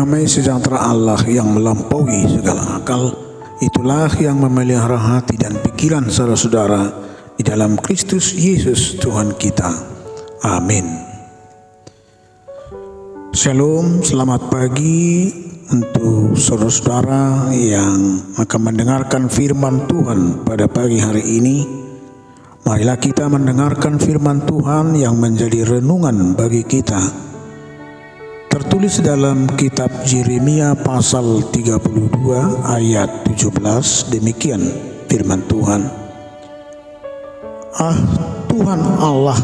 Damai sejahtera Allah yang melampaui segala akal, itulah yang memelihara hati dan pikiran saudara-saudara di dalam Kristus Yesus Tuhan kita. Amin. Shalom, selamat pagi untuk saudara-saudara yang akan mendengarkan firman Tuhan pada pagi hari ini. Marilah kita mendengarkan firman Tuhan yang menjadi renungan bagi kita. Tertulis dalam kitab Yeremia pasal 32 ayat 17, demikian firman Tuhan. Ah Tuhan Allah,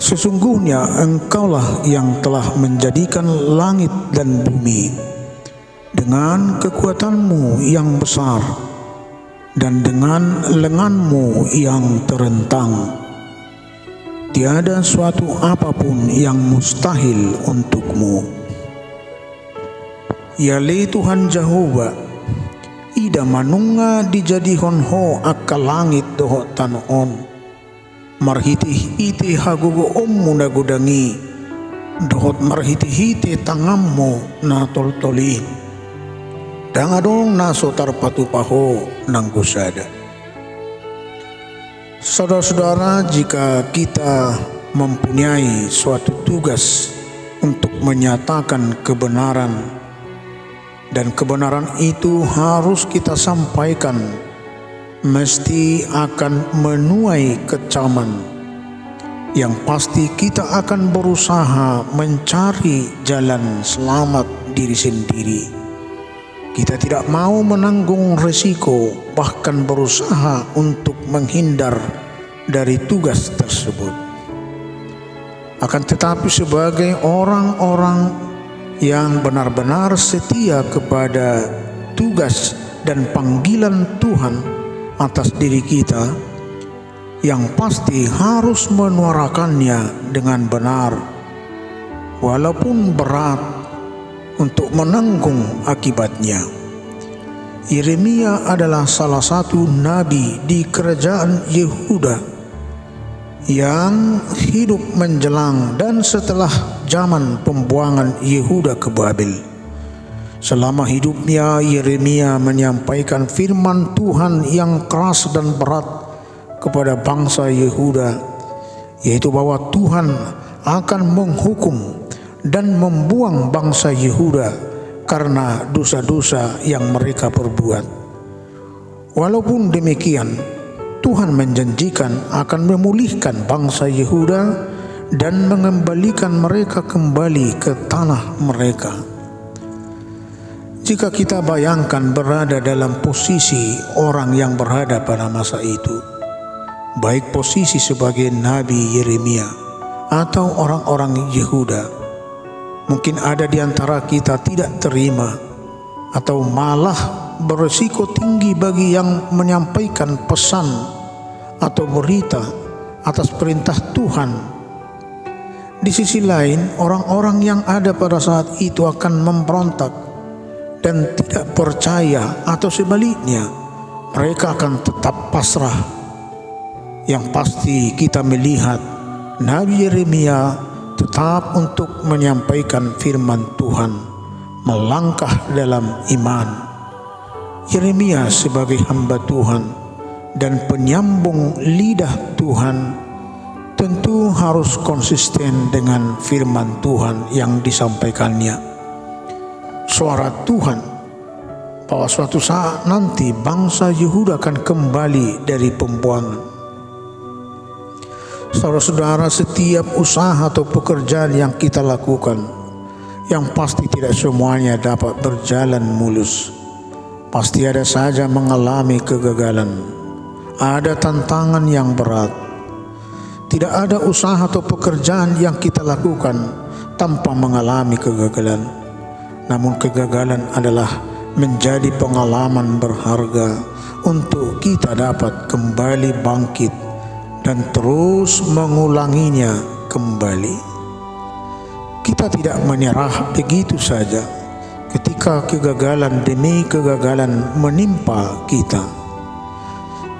sesungguhnya Engkaulah yang telah menjadikan langit dan bumi dengan kekuatan-Mu yang besar dan dengan lengan-Mu yang terentang. Tiada suatu apapun yang mustahil untuk-Mu. Yale Tuhan Jehovah, ida manunga dijadihon ho akka langit doho tanon. Marhitih ite hagogo ommu nagudangi, dohot marhitih ite tangammu na toltoli. Dangadong naso tarpatupaho nanggusada. Saudara-saudara, jika kita mempunyai suatu tugas untuk menyatakan kebenaran, dan kebenaran itu harus kita sampaikan, mesti akan menuai kecaman. Yang pasti kita akan berusaha mencari jalan selamat diri sendiri. Kita tidak mau menanggung resiko, bahkan berusaha untuk menghindar dari tugas tersebut. Akan tetapi sebagai orang-orang yang benar-benar setia kepada tugas dan panggilan Tuhan atas diri kita, yang pasti harus menyuarakannya dengan benar, walaupun berat untuk menanggung akibatnya. Yeremia adalah salah satu nabi di kerajaan Yehuda yang hidup menjelang dan setelah zaman pembuangan Yehuda ke Babel. Selama hidupnya, Yeremia menyampaikan firman Tuhan yang keras dan berat kepada bangsa Yehuda, yaitu bahwa Tuhan akan menghukum dan membuang bangsa Yehuda karena dosa-dosa yang mereka perbuat. Walaupun demikian, Tuhan menjanjikan akan memulihkan bangsa Yehuda dan mengembalikan mereka kembali ke tanah mereka. Jika kita bayangkan berada dalam posisi orang yang berada pada masa itu, baik posisi sebagai Nabi Yeremia atau orang-orang Yehuda, mungkin ada di antara kita tidak terima atau malah berisiko tinggi bagi yang menyampaikan pesan atau berita atas perintah Tuhan. Di sisi lain, orang-orang yang ada pada saat itu akan memberontak dan tidak percaya, atau sebaliknya mereka akan tetap pasrah. Yang pasti kita melihat Nabi Yeremia tetap untuk menyampaikan firman Tuhan, melangkah dalam iman. Yeremia sebagai hamba Tuhan dan penyambung lidah Tuhan tentu harus konsisten dengan firman Tuhan yang disampaikannya. Suara Tuhan bahwa suatu saat nanti bangsa Yehuda akan kembali dari pembuangan. Saudara-saudara, setiap usaha atau pekerjaan yang kita lakukan, yang pasti tidak semuanya dapat berjalan mulus. Pasti ada saja mengalami kegagalan, ada tantangan yang berat. Tidak ada usaha atau pekerjaan yang kita lakukan tanpa mengalami kegagalan. Namun kegagalan adalah menjadi pengalaman berharga untuk kita dapat kembali bangkit dan terus mengulanginya kembali. Kita tidak menyerah begitu saja ketika kegagalan demi kegagalan menimpa kita.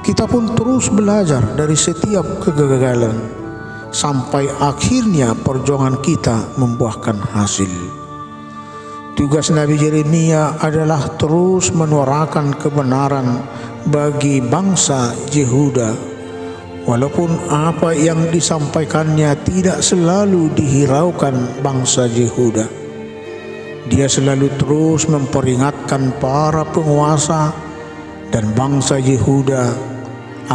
Kita pun terus belajar dari setiap kegagalan sampai akhirnya perjuangan kita membuahkan hasil. Tugas Nabi Yeremia adalah terus menyuarakan kebenaran bagi bangsa Yehuda, walaupun apa yang disampaikannya tidak selalu dihiraukan bangsa Yehuda. Dia selalu terus memperingatkan para penguasa dan bangsa Yehuda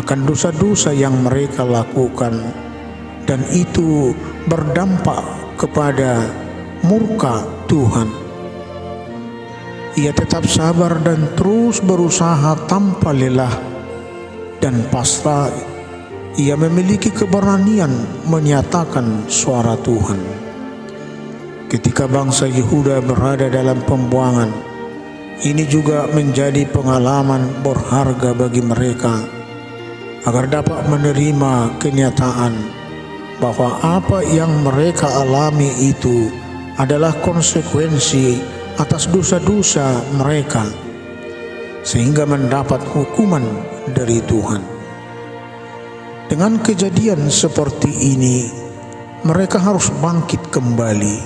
akan dosa-dosa yang mereka lakukan, dan itu berdampak kepada murka Tuhan. Ia tetap sabar dan terus berusaha tanpa lelah dan pasrah. Ia memiliki keberanian menyatakan suara Tuhan. Ketika bangsa Yehuda berada dalam pembuangan, ini juga menjadi pengalaman berharga bagi mereka agar dapat menerima kenyataan bahwa apa yang mereka alami itu adalah konsekuensi atas dosa-dosa mereka, sehingga mendapat hukuman dari Tuhan. Dengan kejadian seperti ini, mereka harus bangkit kembali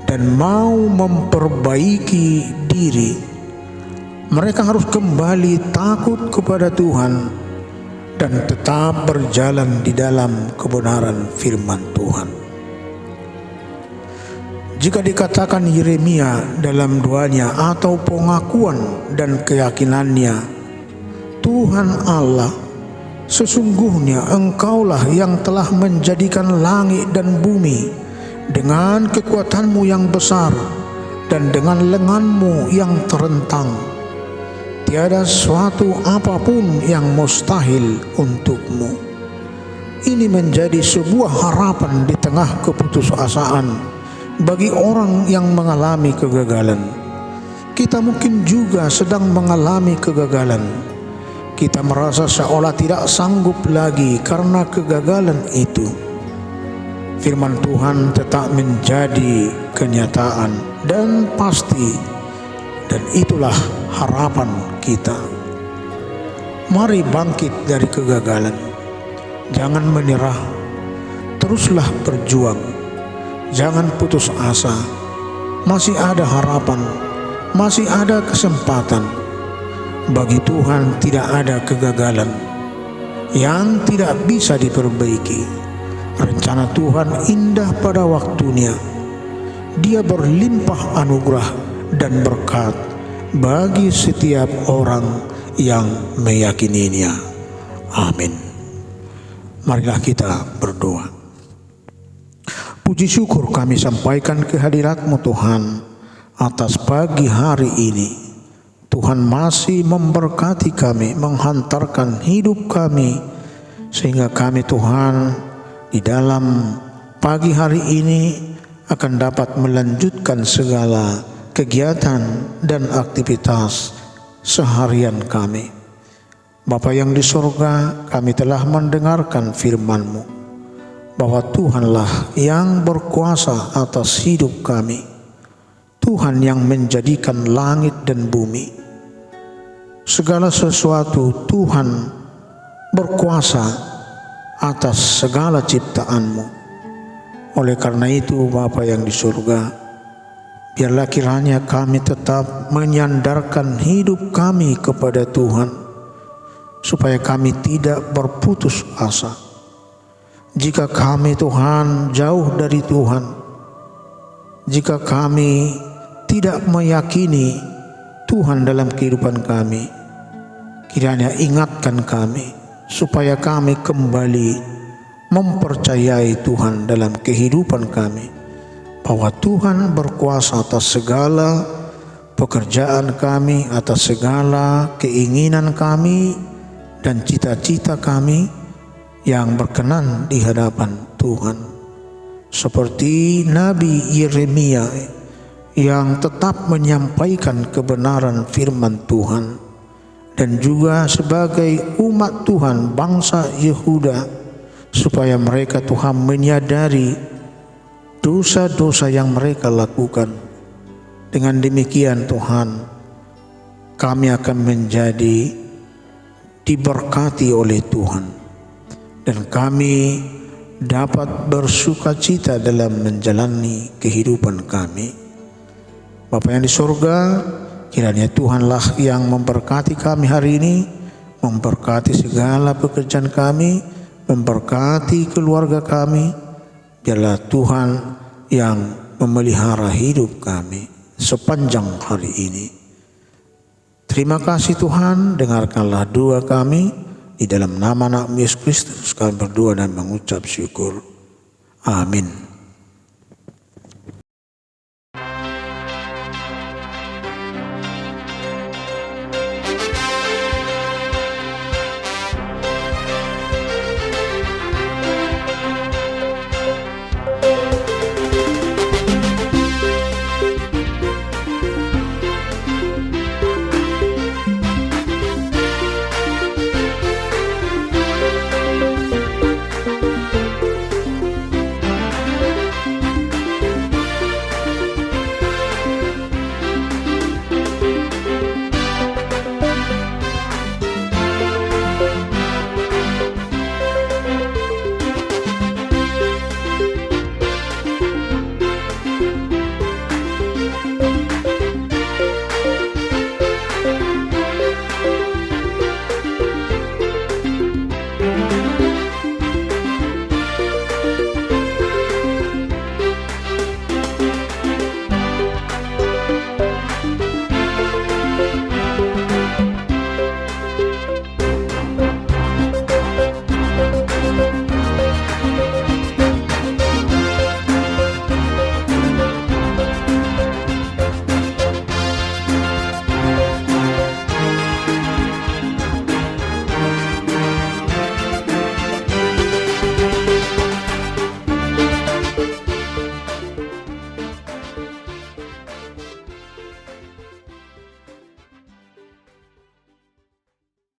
dan mau memperbaiki diri. Mereka harus kembali takut kepada Tuhan dan tetap berjalan di dalam kebenaran firman Tuhan. Jika dikatakan Yeremia dalam doanya atau pengakuan dan keyakinannya, Tuhan Allah, sesungguhnya Engkaulah yang telah menjadikan langit dan bumi dengan kekuatanmu yang besar dan dengan lenganmu yang terentang. Tiada suatu apapun yang mustahil untukmu. Ini menjadi sebuah harapan di tengah keputusasaan bagi orang yang mengalami kegagalan. Kita mungkin juga sedang mengalami kegagalan. Kita merasa seolah tidak sanggup lagi karena kegagalan itu. Firman Tuhan tetap menjadi kenyataan dan pasti, dan itulah harapan kita. Mari bangkit dari kegagalan. Jangan menyerah. Teruslah berjuang. Jangan putus asa, masih ada harapan, masih ada kesempatan. Bagi Tuhan tidak ada kegagalan yang tidak bisa diperbaiki. Rencana Tuhan indah pada waktunya. Dia berlimpah anugerah dan berkat bagi setiap orang yang meyakininya. Amin. Marilah kita berdoa. Puji syukur kami sampaikan kehadirat-Mu Tuhan atas pagi hari ini. Tuhan masih memberkati kami, menghantarkan hidup kami, sehingga kami Tuhan di dalam pagi hari ini akan dapat melanjutkan segala kegiatan dan aktivitas seharian kami. Bapa yang di surga, kami telah mendengarkan firman-Mu bahwa Tuhanlah yang berkuasa atas hidup kami. Tuhan yang menjadikan langit dan bumi. Segala sesuatu Tuhan berkuasa atas segala ciptaan-Mu. Oleh karena itu Bapa yang di surga, biarlah kiranya kami tetap menyandarkan hidup kami kepada Tuhan, supaya kami tidak berputus asa. Jika kami Tuhan jauh dari Tuhan, jika kami tidak meyakini Tuhan dalam kehidupan kami, kiranya ingatkan kami supaya kami kembali mempercayai Tuhan dalam kehidupan kami, bahwa Tuhan berkuasa atas segala pekerjaan kami, atas segala keinginan kami dan cita-cita kami yang berkenan di hadapan Tuhan. Seperti Nabi Yeremia yang tetap menyampaikan kebenaran firman Tuhan, dan juga sebagai umat Tuhan bangsa Yehuda, supaya mereka Tuhan menyadari dosa-dosa yang mereka lakukan. Dengan demikian Tuhan, kami akan menjadi diberkati oleh Tuhan, dan kami dapat bersukacita dalam menjalani kehidupan kami. Bapa yang di surga, kiranya Tuhanlah yang memberkati kami hari ini, memberkati segala pekerjaan kami, memberkati keluarga kami. Biarlah Tuhan yang memelihara hidup kami sepanjang hari ini. Terima kasih Tuhan, dengarkanlah doa kami. Di dalam nama Yesus Kristus kami berdoa dan mengucap syukur. Amin.